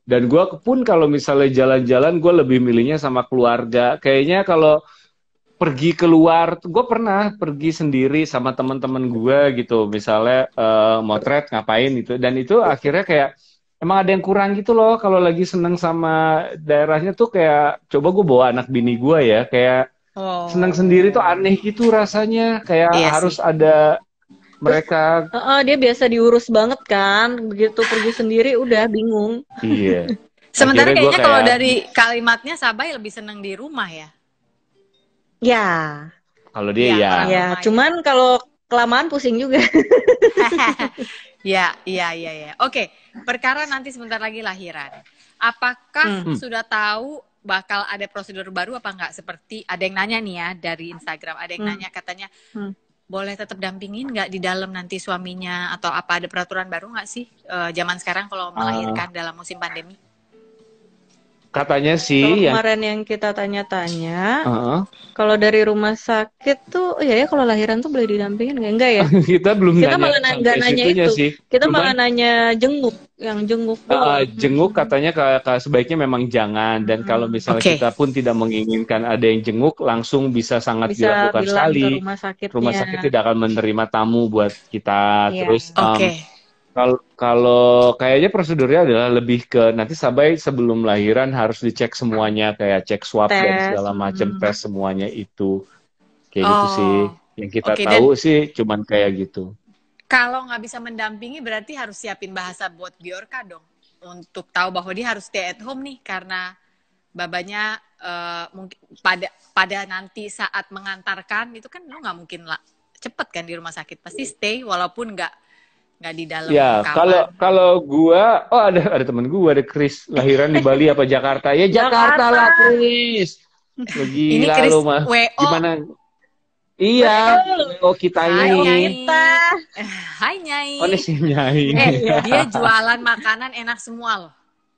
Dan gue pun kalau misalnya jalan-jalan, gue lebih milihnya sama keluarga. Kayaknya kalau pergi keluar, gue pernah pergi sendiri sama teman-teman gue gitu. Misalnya motret ngapain gitu. Dan itu akhirnya kayak emang ada yang kurang gitu loh. Kalau lagi seneng sama daerahnya tuh kayak coba gue bawa anak bini gue ya, kayak seneng sendiri tuh aneh gitu rasanya. Kayak harus ada mereka. Dia biasa diurus banget kan. Begitu pergi sendiri udah bingung. Iya. Sementara kayaknya kalau dari kalimatnya Sabay lebih seneng di rumah ya. Ya. Kalau dia ya. Cuman kalau kelamaan pusing juga. Ya. Oke, perkara nanti sebentar lagi lahiran. Apakah sudah tahu bakal ada prosedur baru apa enggak? Seperti ada yang nanya nih ya dari Instagram, ada yang nanya katanya boleh tetap dampingin nggak di dalam nanti suaminya, atau apa ada peraturan baru nggak sih zaman sekarang kalau melahirkan dalam musim pandemi? Katanya sih kemarin yang kita tanya-tanya, kalau dari rumah sakit tuh ya kalau lahiran tuh boleh didampingin enggak ya? Kita belum kita malah nggak nanya itu sih. Kita malah nanya jenguk, yang jenguk jenguk katanya sebaiknya memang jangan, dan kalau misalnya kita pun tidak menginginkan ada yang jenguk, langsung bisa dilakukan sekali. Rumah sakit tidak akan menerima tamu buat kita. Terus kalau kayaknya prosedurnya adalah lebih ke nanti Sabay sebelum lahiran harus dicek semuanya, kayak cek swab dan segala macam, tes semuanya itu. Kayak gitu sih. Yang kita tahu sih cuman kayak gitu. Kalau nggak bisa mendampingi berarti harus siapin bahasa buat Bjorka dong. Untuk tahu bahwa dia harus stay at home nih, karena babanya mungkin pada nanti saat mengantarkan itu kan lo nggak mungkin cepet kan di rumah sakit. Pasti stay walaupun nggak di dalam kamar. Kalau gua, ada temen gua, ada Chris, lahiran di Bali apa Jakarta? Ya Jakarta lah Chris. Ini Chris lo mah. Gimana? Iya, kita ini. Hai Nyai. Oh, ini si Nyai. Dia jualan makanan enak semua loh.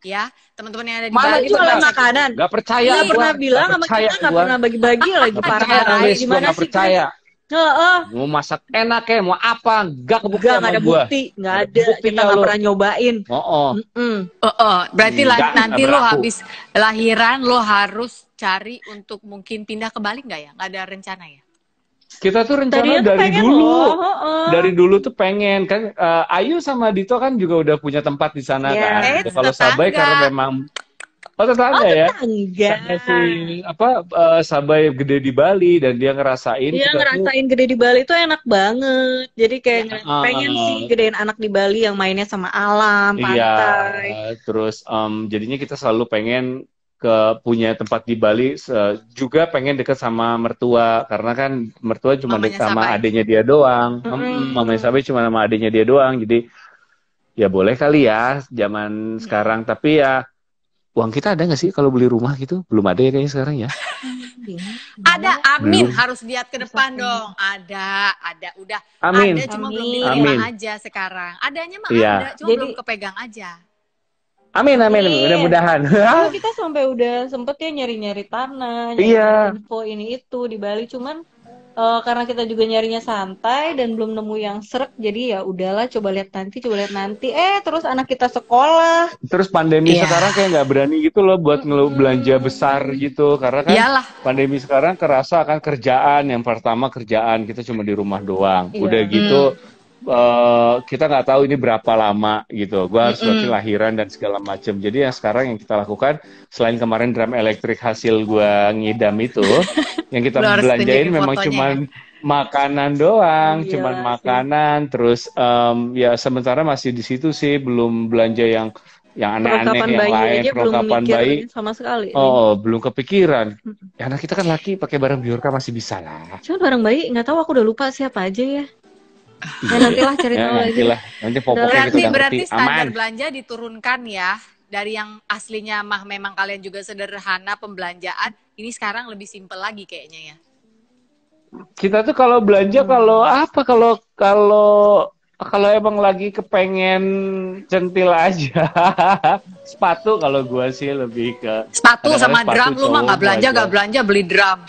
Ya, teman-teman yang ada di Bali jualan makanan. Gak percaya. Gak pernah bilang sama kita, gak pernah bagi-bagi lagi parah. Gimana sih? Percaya. Mau masak enak ya, mau apa? Gak kebukti sama ada gua. Bukti, gak ada. Kita gak pernah nyobain. Berarti nanti lo habis lahiran lo harus cari untuk mungkin pindah ke Bali nggak ya? Nggak ada rencana ya? Kita tuh rencana dari dulu tuh pengen kan. Ayu sama Dito kan juga udah punya tempat di sana kan. Kalau Sabay karena memang tetangga ya. Sabay gede di Bali dan dia ngerasain. Dia ngerasain gede di Bali itu enak banget. Jadi kayak pengen sih gedein anak di Bali yang mainnya sama alam, pantai. Terus jadinya kita selalu pengen punya tempat di Bali, juga pengen deket sama mertua, karena kan mertua cuma deket sama adiknya dia doang. Mamanya Sabay cuma sama adiknya dia doang. Jadi ya boleh kali ya zaman sekarang, tapi ya uang kita ada nggak sih kalau beli rumah gitu? Belum ada ya kayaknya sekarang ya. Ada, amin. Harus lihat ke depan dong. Ada, udah. Amin. Ada, cuma belum diterima aja sekarang. Adanya mah ada, cuma belum kepegang aja. Amin, mudah-mudahan. Kita sampai udah sempet ya nyari-nyari tanah, nyari info ini itu di Bali, cuman karena kita juga nyarinya santai dan belum nemu yang srek, jadi ya udahlah coba lihat nanti. Terus anak kita sekolah. Terus pandemi sekarang kayak nggak berani gitu loh buat belanja besar gitu, karena kan pandemi sekarang kerasa kan kerjaan, yang pertama kerjaan kita cuma di rumah doang. Udah gitu kita nggak tahu ini berapa lama gitu. Gue harus lahiran dan segala macam. Jadi yang sekarang yang kita lakukan selain kemarin drum elektrik hasil gue ngidam itu, yang kita belanjain memang cuman makanan doang, cuman makanan. Terus ya sementara masih di situ sih, belum belanja yang aneh-aneh yang lain, perlengkapan bayi sama sekali. Belum kepikiran. Ya, anak kita kan laki, pakai barang Bjorka masih bisa lah. Cuman barang bayi nggak tahu, aku udah lupa siapa aja ya. Nantilah cari tahu lagi. Nanti pokoknya berarti standar belanja diturunkan ya, dari yang aslinya memang kalian juga sederhana pembelanjaan, ini sekarang lebih simpel lagi kayaknya ya. Kita tuh kalau belanja kalau Kalau emang lagi kepengen centil aja, sepatu kalau gue sih lebih ke sepatu sama sepatu drum. Lu mah nggak belanja beli drum.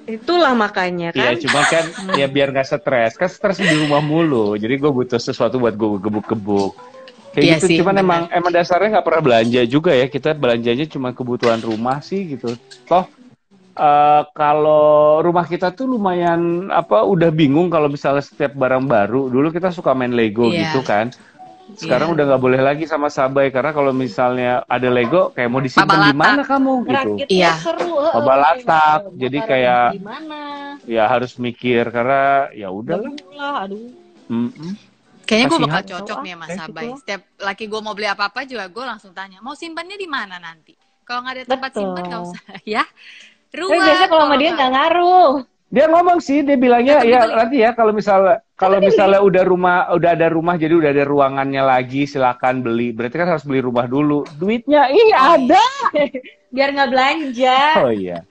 Itulah makanya kan. Iya, cuma kan ya biar nggak stres. Kan stres di rumah mulu. Jadi gue butuh sesuatu buat gue gebuk-gebuk. Kayak Iya gitu. sih, Cuman bener. emang dasarnya nggak pernah belanja juga ya. Kita belanjanya cuma kebutuhan rumah sih gitu. Toh kalau rumah kita tuh lumayan udah bingung kalau misalnya setiap barang baru. Dulu kita suka main Lego Iya. gitu kan. Sekarang udah nggak boleh lagi sama Sabai karena kalau misalnya ada Lego kayak mau disimpan di mana kamu gitu. Ngerakitnya Iya. seru. Babalatak. Jadi kayak gimana? ya harus mikir karena ya udahlah. Aduh. Kayaknya gue Kasihan. bakal cocok nih sama Sabai. Setiap laki gue mau beli apa-apa juga gue langsung tanya, mau simpannya di mana nanti? Kalau nggak ada tempat simpan nggak usah ya. Tapi biasanya kalau sama dia nggak ngaruh. Dia ngomong sih, dia bilangnya ya nanti ya kalau misalnya udah ada rumah jadi udah ada ruangannya lagi silakan beli. Berarti kan harus beli rumah dulu. Duitnya ada. Biar nggak belanja. Oh iya.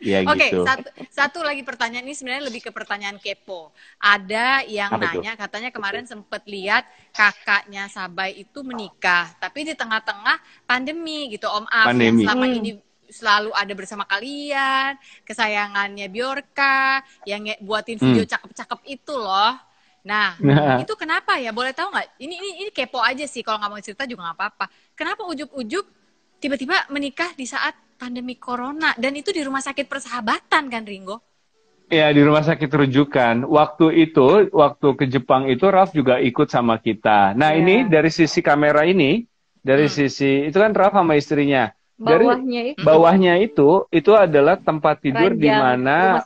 Ya Oke, gitu. satu lagi pertanyaan ini sebenarnya lebih ke pertanyaan kepo. Ada yang Apa nanya, katanya kemarin sempet lihat kakaknya Sabai itu menikah, tapi di tengah-tengah pandemi gitu, Om Af yang Pandemi. selama ini selalu ada bersama kalian, kesayangannya Bjorka, yang buatin video cakep-cakep itu loh. Nah, itu kenapa ya? Boleh tahu nggak? Ini kepo aja sih, kalau nggak mau cerita juga nggak apa-apa. Kenapa ujub-ujub tiba-tiba menikah di saat pandemi corona dan itu di rumah sakit persahabatan kan, Ringo? Ya di rumah sakit rujukan. Waktu ke Jepang itu Ralf juga ikut sama kita. Nah ini dari sisi kamera ini, dari sisi itu kan Ralf sama istrinya. Bawahnya itu adalah tempat tidur di mana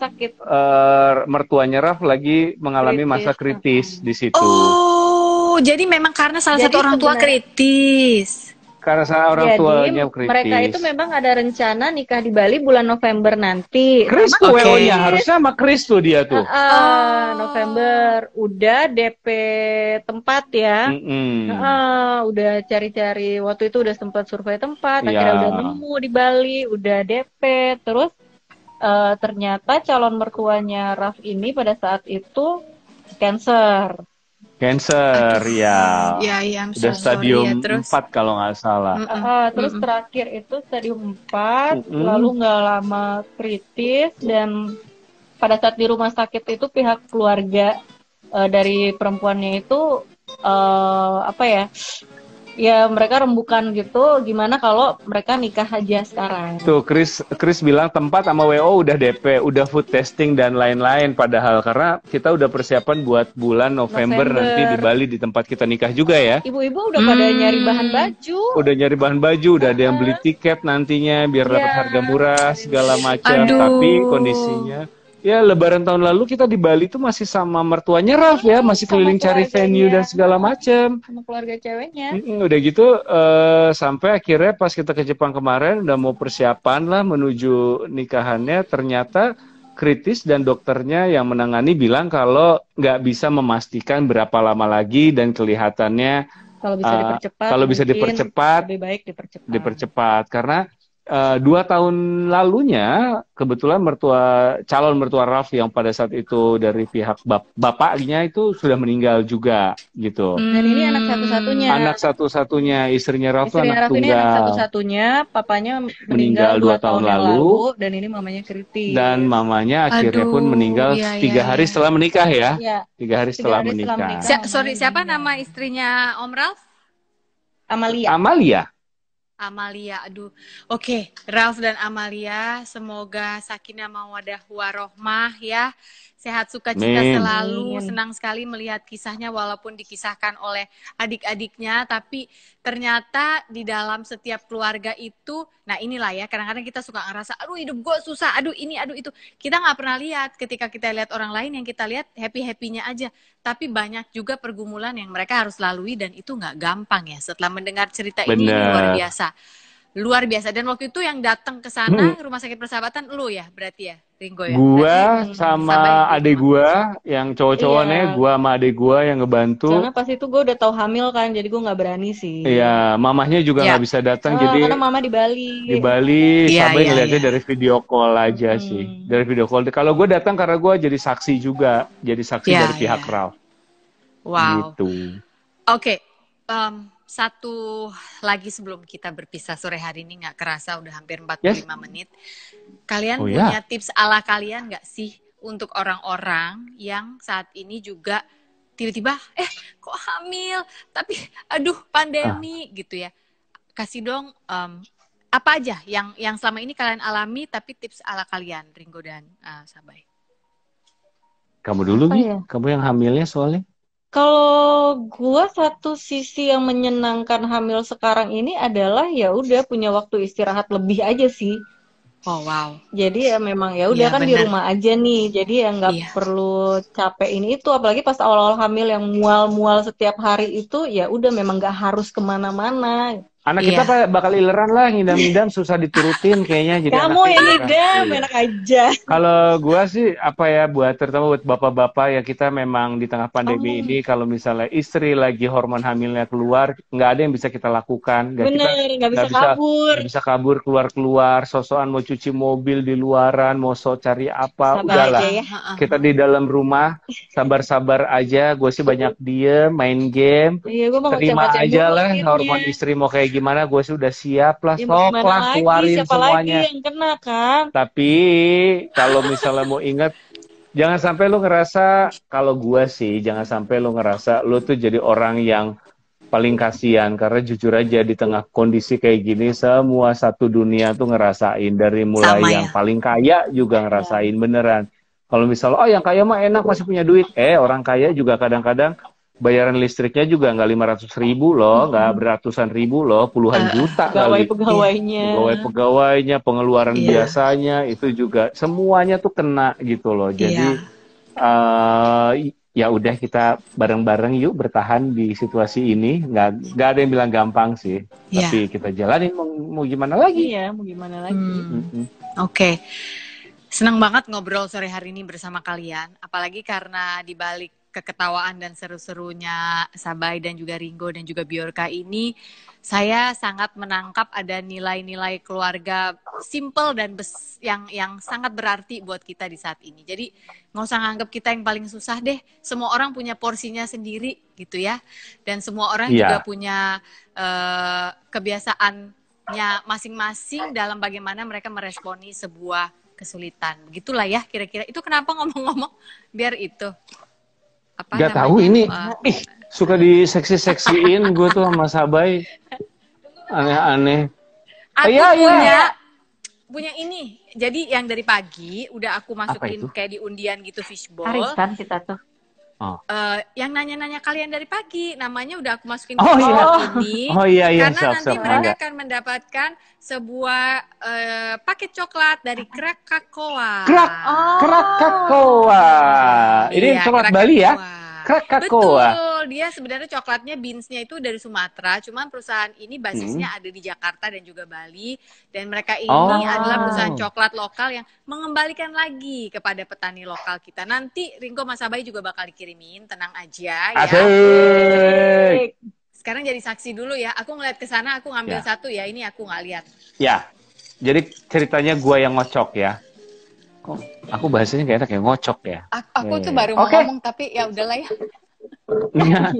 mertuanya Ralf lagi mengalami masa kritis di situ. Oh, jadi memang karena salah satu orang tua kritis. Karena salah orang tuanya kritis. Mereka itu memang ada rencana nikah di Bali bulan November nanti. Chris tuh WO-nya harusnya sama Chris tuh dia tuh. November udah DP tempat ya. Udah cari-cari waktu itu udah sempat survei tempat, akhirnya udah nemu di Bali, udah DP. Terus ternyata calon mertuanya Raf ini pada saat itu cancer ya. Udah stadium 4 kalau nggak salah. Terus terakhir itu stadium 4, lalu nggak lama kritis dan pada saat di rumah sakit itu pihak keluarga dari perempuannya itu ya mereka rembukan gitu, gimana kalau mereka nikah aja sekarang. Tuh Chris bilang tempat sama WO udah DP, udah food testing dan lain-lain, padahal karena kita udah persiapan buat bulan November nanti di Bali di tempat kita nikah juga ya. Ibu-ibu udah pada nyari bahan baju. Udah ada yang beli tiket nantinya biar dapat harga murah segala macam. Tapi kondisinya ya Lebaran tahun lalu kita di Bali tuh masih sama mertuanya Raf ya, masih keliling cari venue dan segala macam. Sama keluarga ceweknya. Udah gitu sampai akhirnya pas kita ke Jepang kemarin udah mau persiapan lah menuju nikahannya, ternyata kritis dan dokternya yang menangani bilang kalau nggak bisa memastikan berapa lama lagi dan kelihatannya kalau bisa dipercepat lebih baik dipercepat karena 2 tahun lalunya kebetulan calon mertua Raf yang pada saat itu dari pihak bapaknya itu sudah meninggal juga gitu. Dan ini anak satu-satunya. Anak satu-satunya, istrinya Raf itu anak tunggal. Ini anak satu-satunya, papanya meninggal 2 tahun lalu dan ini mamanya kritis. Dan mamanya akhirnya pun meninggal 3 hari setelah menikah ya. 3 hari setelah menikah. Siapa nama istrinya Om Ralf? Amalia, aduh. Oke, Ralf dan Amalia, semoga sakinah mawaddah warohmah ya. Sehat sukacita selalu. Senang sekali melihat kisahnya walaupun dikisahkan oleh adik-adiknya, tapi ternyata di dalam setiap keluarga itu, nah inilah ya, kadang-kadang kita suka ngerasa, aduh hidup gue susah, aduh ini, aduh itu. Kita nggak pernah lihat, ketika kita lihat orang lain yang kita lihat happy-happynya aja. Tapi banyak juga pergumulan yang mereka harus lalui dan itu nggak gampang ya. Setelah mendengar cerita ini luar biasa. Dan waktu itu yang datang ke sana rumah sakit persahabatan lu ya berarti ya, Ringo ya? Gua sama adek gua yang cowok-cowoknya, gua sama adek gua yang ngebantu. Karena pas itu gua udah tahu hamil kan, jadi gua nggak berani sih. Iya, mamahnya juga nggak bisa datang jadi. Karena mama di Bali. Sabai ngeliatnya dari video call aja sih, dari video call. Kalau gua datang karena gua jadi saksi juga, jadi saksi dari pihak Ralf. Wow. Gitu. Oke, satu lagi sebelum kita berpisah sore hari ini, nggak kerasa udah hampir 45 menit. Kalian punya tips ala kalian nggak sih untuk orang-orang yang saat ini juga tiba-tiba kok hamil, tapi aduh pandemi gitu ya. Kasih dong apa aja yang selama ini kalian alami tapi tips ala kalian, Ringo dan Sabai. Kamu dulu Gi, kamu yang hamilnya soalnya. Kalau gue satu sisi yang menyenangkan hamil sekarang ini adalah ya udah punya waktu istirahat lebih aja sih. Oh wow. Jadi ya memang ya udah kan bener. Di rumah aja nih. Jadi ya nggak perlu capek ini itu. Apalagi pas awal-awal hamil yang mual-mual setiap hari itu ya udah memang nggak harus kemana-mana. Anak kita bakal ileran lah, ngidam-ngidam susah diturutin kayaknya. Jadi kamu yang ngidam, enak aja. Kalau gua sih terutama buat bapak-bapak ya, kita memang di tengah pandemi ini kalau misalnya istri lagi hormon hamilnya keluar, nggak ada yang bisa kita lakukan. Nggak bisa kabur. Nggak bisa kabur keluar-keluar, sosokan mau cuci mobil di luaran, mau cari apa, udahlah. Kita di dalam rumah, sabar-sabar aja. Gue sih banyak diem, main game, terima aja lah hormon istri mau kayak gimana, gue sudah siap lah, sok lah keluarin semuanya. Lagi yang kena kan? Tapi kalau misalnya mau ingat, jangan sampai lo ngerasa, kalau gue sih jangan sampai lo ngerasa lo tuh jadi orang yang paling kasihan, karena jujur aja di tengah kondisi kayak gini semua satu dunia tuh ngerasain, dari mulai yang paling kaya juga ngerasain beneran. Kalau misalnya yang kaya mah enak masih punya duit, orang kaya juga kadang-kadang bayaran listriknya juga nggak 500.000 loh, nggak beratusan ribu loh, puluhan juta kali. Pegawainya, pengeluaran biasanya itu juga semuanya tuh kena gitu loh. Jadi ya udah kita bareng-bareng yuk bertahan di situasi ini. Nggak ada yang bilang gampang sih, tapi kita jalanin mau gimana lagi? Iya, mau gimana lagi? Oke. Senang banget ngobrol sore hari ini bersama kalian, apalagi karena dibalik keketawaan dan seru-serunya Sabai dan juga Ringo dan juga Bjorka ini, saya sangat menangkap ada nilai-nilai keluarga simple dan yang sangat berarti buat kita di saat ini. Jadi nggak usah nganggap kita yang paling susah deh. Semua orang punya porsinya sendiri gitu ya. Dan semua orang juga punya kebiasaannya masing-masing dalam bagaimana mereka meresponi sebuah kesulitan. Begitulah ya kira-kira. Itu kenapa ngomong-ngomong biar itu. Gak tahu ini, suka diseksi-seksiin gue tuh sama Sabai, aneh-aneh. Aku punya ini, jadi yang dari pagi udah aku masukin kayak di undian gitu fishbowl. Arisan kita tuh. Yang nanya-nanya kalian dari pagi, namanya udah aku masukin ini. Karena nanti mereka akan mendapatkan sebuah paket coklat dari Krakatoa. Krakatoa. Ini coklat Bali ya? Krakatoa. Betul, dia sebenarnya coklatnya beansnya itu dari Sumatera, cuman perusahaan ini basisnya ada di Jakarta dan juga Bali, dan mereka ini adalah perusahaan coklat lokal yang mengembalikan lagi kepada petani lokal kita. Nanti Ringo Mas Sabai juga bakal dikirimin, tenang aja ya. Asik. Sekarang jadi saksi dulu ya, aku ngeliat ke sana, aku ngambil satu ya, ini aku nggak lihat. Ya, jadi ceritanya gua yang ngocok ya. Aku bahasanya kayak enak ya, ngocok ya. Aku tuh baru mau ngomong tapi ya udahlah ya. Iya.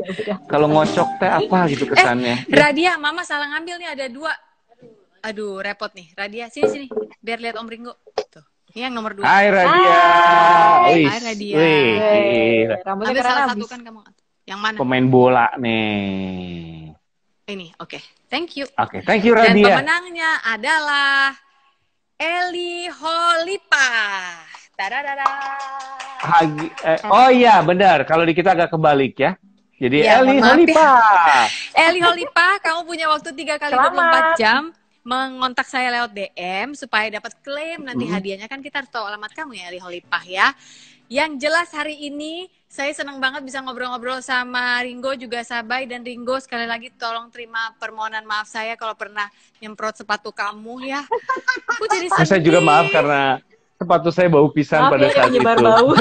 Kalau ngocok teh apa gitu kesannya? Radia, Mama salah ngambil nih, ada 2. Aduh, repot nih. Radia, sini biar lihat Om Ringo. Tuh. Ini yang nomor 2. Hai Radia. Hai Radia. Ambil salah satu kan kamu. Yang mana? Pemain bola nih. Ini, oke. Thank you. Oke, thank you Radia. Dan pemenangnya adalah Eli Holipa. Tadadada. Oh iya, benar. Kalau di kita agak kebalik ya. Jadi Eli Holipa. Eli Holipa, kamu punya waktu 3 kali 24 jam mengontak saya lewat DM supaya dapat klaim nanti hadiahnya. Kan kita harus tahu alamat kamu ya, Eli Holipa ya. Yang jelas hari ini saya senang banget bisa ngobrol-ngobrol sama Ringo juga Sabai, dan Ringo sekali lagi tolong terima permohonan maaf saya kalau pernah nyemprot sepatu kamu ya. Aku jadi sedih. Saya juga maaf karena sepatu saya bau pisan pada saat itu. Bau.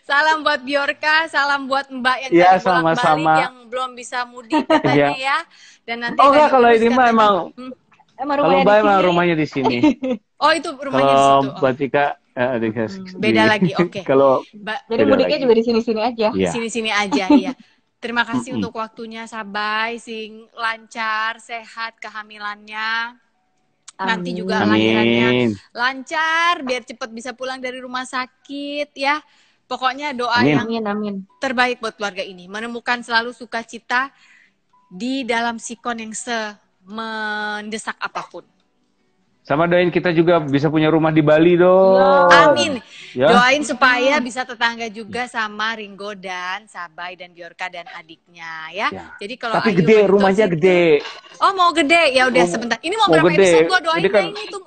Salam buat Bjorka, salam buat Mbak yang sama-sama yang belum bisa mudik katanya ya. Dan nanti kalau ini mah emang kalau Mbak emang rumahnya di sini. Oh, itu rumahnya di situ. Kalau Mbak Tika Beda lagi, oke. Kalau jadi mudiknya juga di sini-sini aja. Sini-sini aja, iya. Terima kasih untuk waktunya, Sabai, sing lancar, sehat kehamilannya. Nanti juga lahirannya lancar, biar cepat bisa pulang dari rumah sakit ya. Pokoknya doa yang terbaik buat keluarga ini, menemukan selalu sukacita di dalam sikon yang mendesak apapun. Sama doain kita juga bisa punya rumah di Bali dong. Amin. Ya. Doain supaya bisa tetangga juga sama Ringo dan Sabai dan Bjorka dan adiknya ya. Jadi kalau tapi gede, rumahnya gede. Oh mau gede, ya udah sebentar. Ini mau berapa gede. episode gua doain kan, ini tuh.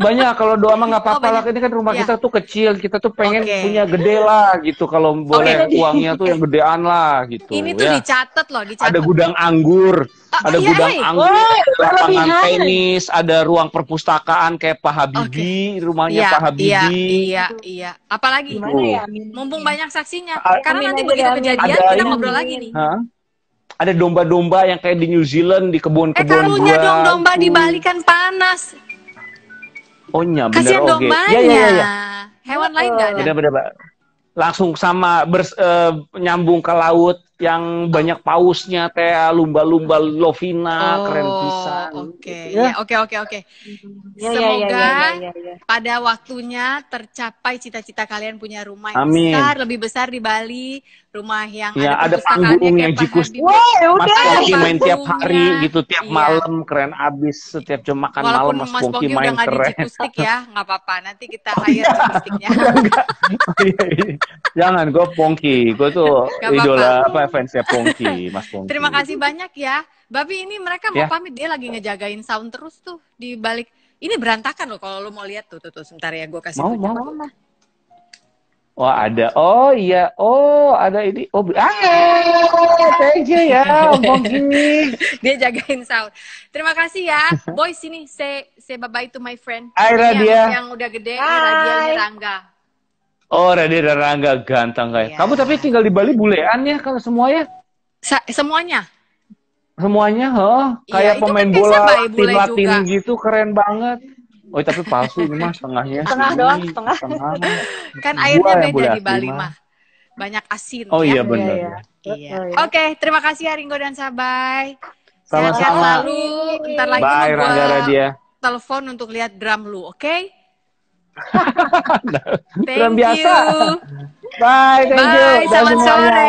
Banyak, kalau doa mah nggak apa-apa lah. Ini kan rumah kita tuh kecil, kita tuh pengen punya gede lah gitu. Kalau boleh uangnya tuh yang gedean lah gitu. Ini tuh dicatat loh, dicatat. Ada gudang anggur, ada gudang anggur, lapangan tenis, ada ruang perpustakaan kayak Pak Habibie, rumahnya Pak Habibie. Iya. Apalagi? Ya, mumpung banyak saksinya. Karena nanti begitu kejadian kita ngobrol lagi nih. Ada domba-domba yang kayak di New Zealand, di kebun-kebun karunya dong domba di Bali kan panas. Oh iya, bener. Kasihan dombanya. Ya. Hewan lain nggak ada. Bener. Langsung sama nyambung ke laut yang banyak pausnya, teh lumba-lumba Lovina, keren pisan. Oke. Semoga pada waktunya tercapai cita-cita kalian punya rumah yang besar, lebih besar di Bali, rumah yang ada panggung yang jikus. Mas Pongki main tiap hari gitu, tiap malam keren abis. Setiap jam makan malam Mas Pongki main keren. Walaupun Mas Pongki udah nggak nggak apa-apa. Nanti kita hire jikustiknya. Jangan, gue Pongki, gue tuh idola fansnya Pongki, Mas Pongki. Terima kasih banyak ya, Babi. Ini mereka mau pamit, dia lagi ngejagain sound terus tuh di balik. Ini berantakan loh kalau lo mau lihat tuh sebentar ya, gue kasih. Mau. Wah ada, ada ini, thank you ya, Pongki. Dia jagain sound. Terima kasih ya, boys. Sini, say bye bye to my friend. Hai Radia. Yang udah gede, ini Radia, ini Rangga. Oh, Radia dan Rangga ganteng kayak. Kamu tapi tinggal di Bali bulean ya kalau semua ya? Semuanya? Semuanya, kayak pemain kan bola tim Latin gitu, keren banget. Oh, tapi palsu ini mah setengahnya. Setengah doang, setengah. Kan airnya beda di Bali mah. Banyak asin. Oh iya benar. Iya. Oke, terima kasih ya Ringo dan Sabai. Sama-sama. Bentar lagi bye, Rangga Radia. Telepon untuk lihat drum lu, oke? Drum biasa. Bye, thank you. Selamat sore.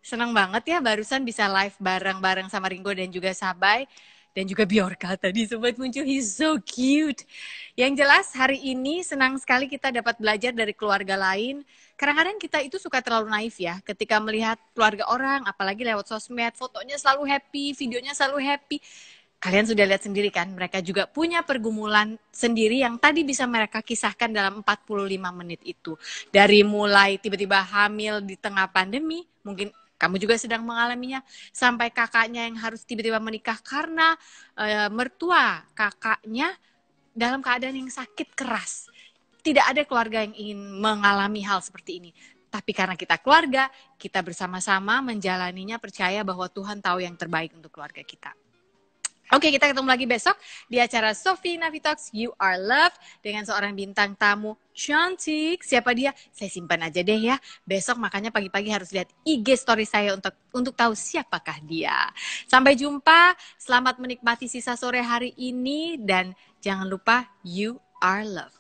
Senang banget ya barusan bisa live bareng-bareng sama Ringo dan juga Sabai dan juga Bjorka tadi Sobat Muncul, he's so cute. Yang jelas hari ini senang sekali kita dapat belajar dari keluarga lain. Kadang-kadang kita itu suka terlalu naif ya ketika melihat keluarga orang, apalagi lewat sosmed, fotonya selalu happy, videonya selalu happy. Kalian sudah lihat sendiri kan, mereka juga punya pergumulan sendiri yang tadi bisa mereka kisahkan dalam 45 menit itu. Dari mulai tiba-tiba hamil di tengah pandemi, mungkin kamu juga sedang mengalaminya, sampai kakaknya yang harus tiba-tiba menikah karena mertua kakaknya dalam keadaan yang sakit keras. Tidak ada keluarga yang ingin mengalami hal seperti ini. Tapi karena kita keluarga, kita bersama-sama menjalaninya, percaya bahwa Tuhan tahu yang terbaik untuk keluarga kita. Oke, kita ketemu lagi besok di acara Sophie Navi Talks You Are Loved dengan seorang bintang tamu cantik. Siapa dia? Saya simpan aja deh ya. Besok makanya pagi-pagi harus lihat IG story saya untuk tahu siapakah dia. Sampai jumpa, selamat menikmati sisa sore hari ini dan jangan lupa You Are Loved.